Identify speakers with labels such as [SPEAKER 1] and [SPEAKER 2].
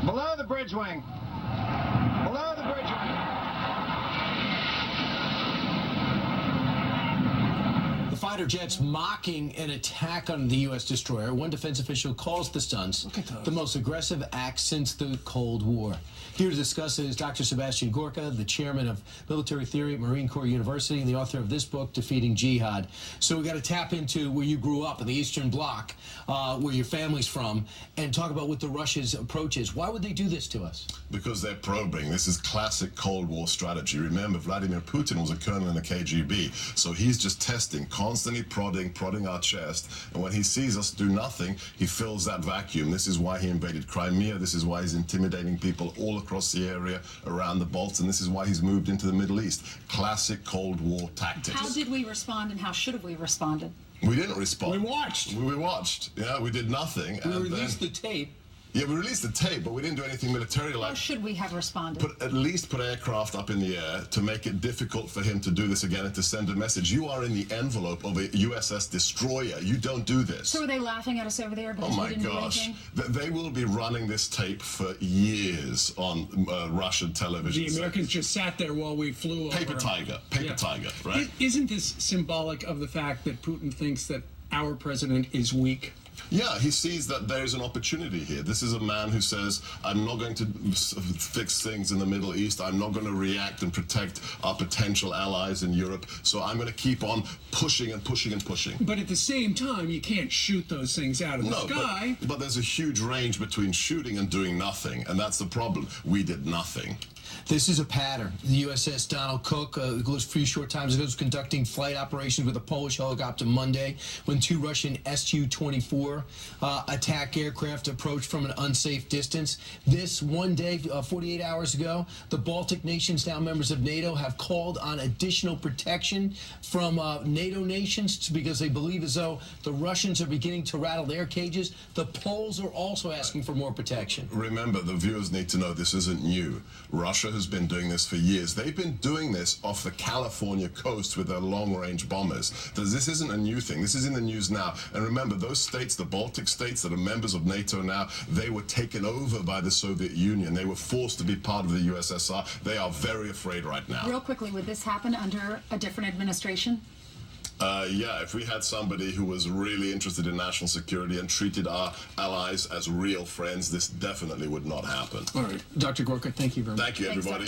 [SPEAKER 1] Below the bridge wing. Below the bridge wing.
[SPEAKER 2] The fighter jets mocking an attack on the U.S. destroyer. One defense official calls the stunts the most aggressive act since the Cold War. Here to discuss it is Dr. Sebastian Gorka, the chairman of military theory at Marine Corps University and the author of this book, Defeating Jihad. So we got to tap into where you grew up in the Eastern Bloc, where your family's from, and talk about what the Russia's approach is. Why would they do this to us?
[SPEAKER 3] Because they're probing. This is classic Cold War strategy. Remember, Vladimir Putin was a colonel in the KGB, so he's just testing, constantly prodding our chest, and when he sees us do nothing, he fills that vacuum. This is why he invaded Crimea. This is why he's intimidating people all across the area around the Balts, and this is why he's moved into the Middle East. Classic Cold War tactics.
[SPEAKER 4] How did we respond, and how should have we responded?
[SPEAKER 3] We didn't respond.
[SPEAKER 2] We watched.
[SPEAKER 3] We watched. Yeah, we did nothing.
[SPEAKER 2] We released the tape.
[SPEAKER 3] Yeah, we released the tape, but we didn't do anything military like.
[SPEAKER 4] How should we have responded?
[SPEAKER 3] At least put aircraft up in the air to make it difficult for him to do this again and to send a message. You are in the envelope of a USS destroyer. You don't do this.
[SPEAKER 4] So are they laughing at us over there because we didn't do anything?
[SPEAKER 3] They will be running this tape for years on Russian television.
[SPEAKER 5] The Americans just sat there while we flew over.
[SPEAKER 3] Paper tiger, right?
[SPEAKER 5] Isn't this symbolic of the fact that Putin thinks that our president is weak?
[SPEAKER 3] Yeah, he sees that there's an opportunity here. This is a man who says, I'm not going to fix things in the Middle East. I'm not going to react and protect our potential allies in Europe. So I'm going to keep on pushing and pushing and pushing.
[SPEAKER 5] But at the same time, you can't shoot those things out of the sky.
[SPEAKER 3] But there's a huge range between shooting and doing nothing. And that's the problem. We did nothing.
[SPEAKER 2] This is a pattern. The USS Donald Cook, a few short times ago, was conducting flight operations with a Polish helicopter Monday when two Russian Su-24 attack aircraft approached from an unsafe distance. This one day, 48 hours ago, the Baltic nations, now members of NATO, have called on additional protection from NATO nations because they believe as though the Russians are beginning to rattle their cages. The Poles are also asking for more protection.
[SPEAKER 3] Remember, the viewers need to know this isn't new. Russia has been doing this for years. They've been doing this off the California coast with their long-range bombers. This isn't a new thing. This is in the news now. And remember, those states, the Baltic states that are members of NATO now, they were taken over by the Soviet Union. They were forced to be part of the USSR. They are very afraid right now.
[SPEAKER 4] Real quickly, would this happen under a different administration?
[SPEAKER 3] Yeah, if we had somebody who was really interested in national security and treated our allies as real friends, this definitely would not happen.
[SPEAKER 2] All right. Dr. Gorka, thank you very much.
[SPEAKER 3] Thank you, everybody.